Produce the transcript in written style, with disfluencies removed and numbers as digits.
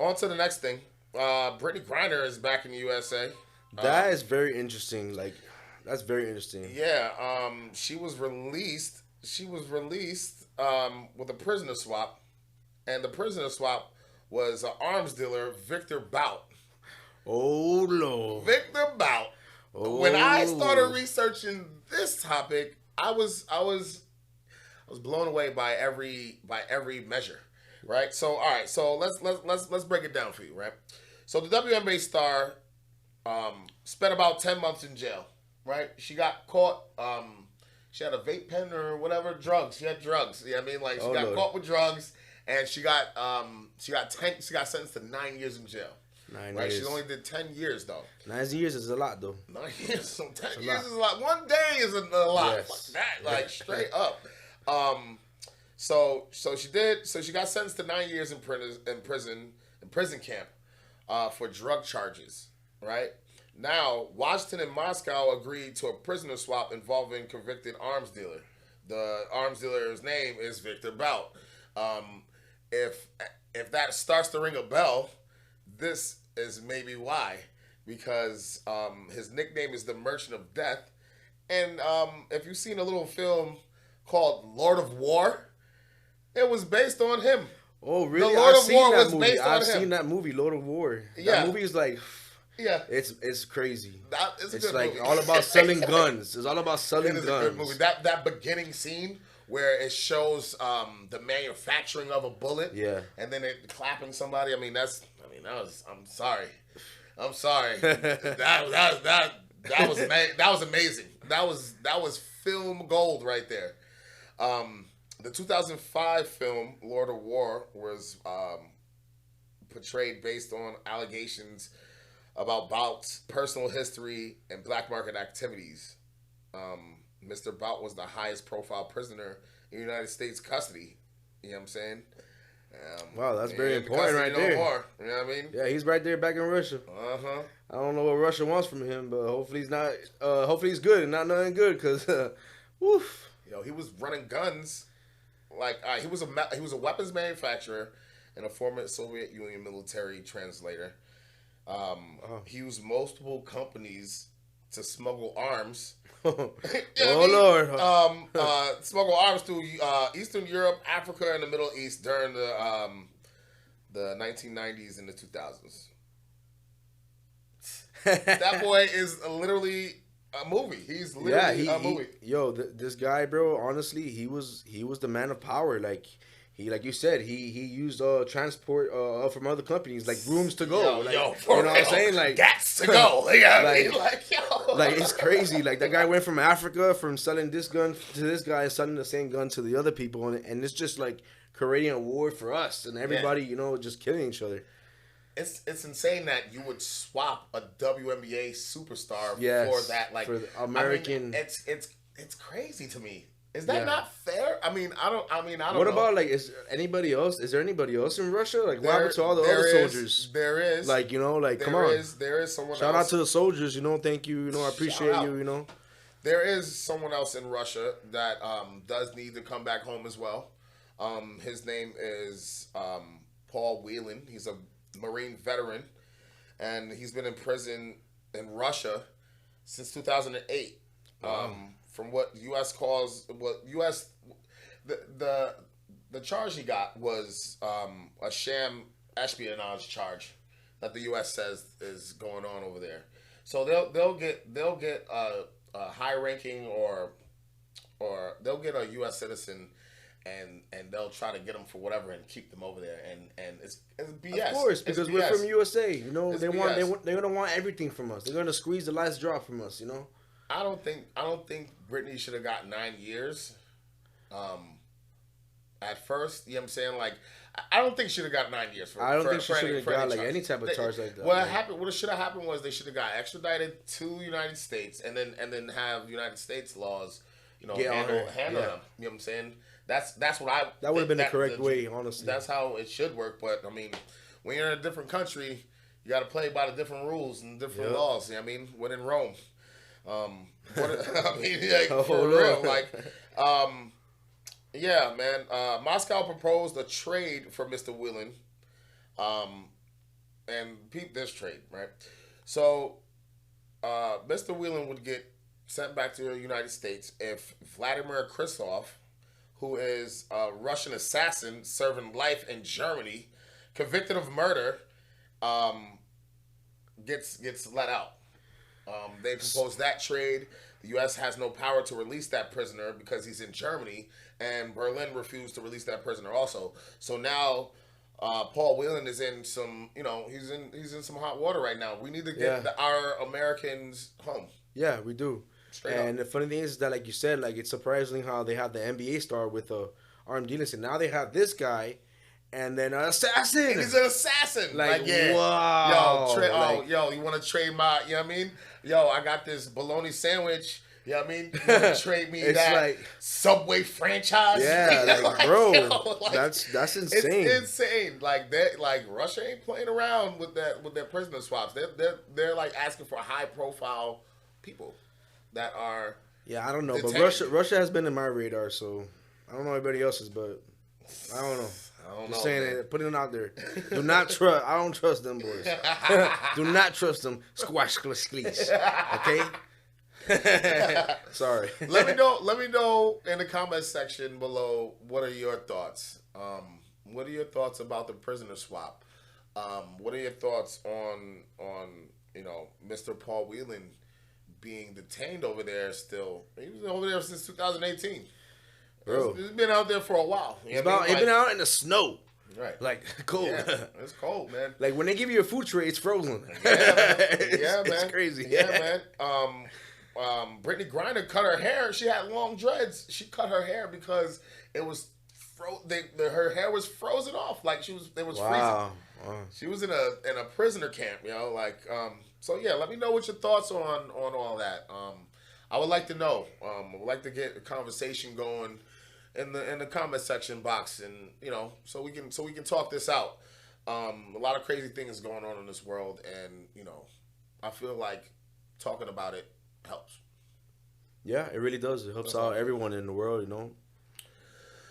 On to the next thing. Britney Griner is back in the USA. That is very interesting. Like, that's very interesting. Yeah, she was released. She was released with a prisoner swap, and the prisoner swap was an arms dealer, Victor Bout. Oh Lord. Victor Bout. When I started Oh. researching this topic, I was blown away by every measure. Right. So all right. So let's break it down for you. Right. So the WNBA star spent about 10 months in jail. Right. She got caught. She had a vape pen or whatever drugs. She had drugs. Yeah. I mean, like she Oh got Lord. caught with drugs, and she got 9 years in jail. Nine Right. She years. only did 10 years though. 9 years is a lot though. 9 years, so 10 It's a years lot. is a lot. One day is a lot. Yes. Fuck that, like straight up. Um, so she got sentenced to 9 years in prison camp, for drug charges. Right now, Washington and Moscow agreed to a prisoner swap involving convicted arms dealer. The arms dealer's name is Victor Bout. Um, if if that starts to ring a bell, this is maybe why, because his nickname is the Merchant of Death, and if you've seen a little film called Lord of War, it was based on him. Oh The really? Lord I've of seen War that was movie. based on I've him. seen that movie, Lord of War. Yeah. That movie is like, Yeah, it's crazy. it's a It's good like movie. all about selling guns. It's all about It selling is a guns. good movie. That beginning scene where it shows the manufacturing of a bullet, Yeah. and then it clapping somebody. I'm sorry. I'm sorry. That was amazing. That was film gold right there. The 2005 film Lord of War was portrayed based on allegations about Bout's personal history and black market activities. Mr. Bout was the highest profile prisoner in United States custody. You know what I'm saying? Wow, that's he very ain't in important custody right there. more. You know what I mean? Yeah, he's right there back in Russia. Uh huh. I don't know what Russia wants from him, but hopefully he's not. Hopefully he's good and not nothing good, cause, woof. He was running guns. Like he was a weapons manufacturer and a former Soviet Union military translator. He used multiple companies to smuggle arms. Oh You know what I mean? Lord. Smuggle arms through Eastern Europe, Africa, and the Middle East during the 1990s and the 2000s. That boy is literally a movie. He's Yeah, literally a movie. this guy, bro. Honestly, he was the man of power. Like you said, he used transport from other companies like rooms to go. For you know what I'm real. saying? Like Gats to go. Yeah, like- yo. like it's crazy. Like that guy went from Africa, from selling this gun to this guy, and selling the same gun to the other people, and it's just like creating a war for us and everybody, just killing each other. It's insane that you would swap a WNBA superstar Yes, for that. Like for the American- it's crazy to me. Is that Yeah. not fair? I don't What know. about like is anybody else? Is there anybody else in Russia? Like what happened to all the There other is- soldiers? There is. Come on. There is someone Shout else. out to the soldiers, thank you, I appreciate Shout you, There is someone else in Russia that does need to come back home as well. His name is Paul Whelan. He's a Marine veteran, and he's been in prison in Russia since 2008. From what U.S. The charge he got was a sham espionage charge that the U.S. says is going on over there. So they'll get a high ranking or they'll get a U.S. citizen and they'll try to get them for whatever and keep them over there and it's BS. Of course, It's because BS. we're from USA. It's They're gonna want everything from us. They're gonna squeeze the last drop from us. I don't think Britney should have got 9 years. At first, you know what I'm saying? Like, I don't think she should have got 9 years for. I don't for, think she for should any- have for got like charge. any type of charge like that. What Like, happened? What should have happened was they should have got extradited to the United States and then have United States laws, Get on handle her. them. Yeah. You know what I'm saying? That's what I. That would have been the that- correct way, honestly. That's how it should work. But I mean, when you're in a different country, you got to play by the different rules and different Yep. laws. You know what I mean, when in Rome. I mean, like, Oh, for Lord. real, like, yeah, man. Moscow proposed a trade for Mr. Whelan, and peep this trade, right? So, Mr. Whelan would get sent back to the United States if Vladimir Krylov, who is a Russian assassin serving life in Germany, convicted of murder, gets let out. They proposed that trade. The U.S. has no power to release that prisoner because he's in Germany, and Berlin refused to release that prisoner also. So now Paul Whelan is in some, he's in some hot water right now. We need to get our Americans home. Yeah, we do. Straight and up. the funny thing is that, like you said, like it's surprising how they have the NBA star with a armed dealings, and now they have this guy, and then an assassin. And he's an assassin. Like yeah. wow. You want to trade my, you know what I mean? Yo, I got this bologna sandwich. You know what I mean? You want to trade me that like, Subway franchise? Yeah, like bro, like, that's insane. It's insane. Like that, like Russia ain't playing around with their prisoner swaps. They're like asking for high profile people that are. Yeah, I don't know, detained. but Russia has been in my radar, so I don't know everybody else's, but I don't know. Just saying it, putting it out there. Do not trust. I don't trust them boys. Do not trust them. Squash, sklees. Okay. Sorry. Let me know in the comment section below. What are your thoughts? What are your thoughts about the prisoner swap? What are your thoughts on Mr. Paul Whelan being detained over there still? He was over there since 2018. Bro, he's been out there for a while. He's been out in the snow. Right. Like cold. Yeah, it's cold, man. Like when they give you a food tray, it's frozen. Yeah, man. It's crazy. Yeah, man. Britney Griner cut her hair. She had long dreads. She cut her hair because it was her hair was frozen off. Like it was freezing. Wow. She was in a prisoner camp, So yeah, let me know what your thoughts on all that. I would like to know. I would like to get a conversation going in the comment section box, and so we can talk this out. A lot of crazy things going on in this world, and I feel like talking about it helps. Yeah, it really does. It helps out everyone in the world,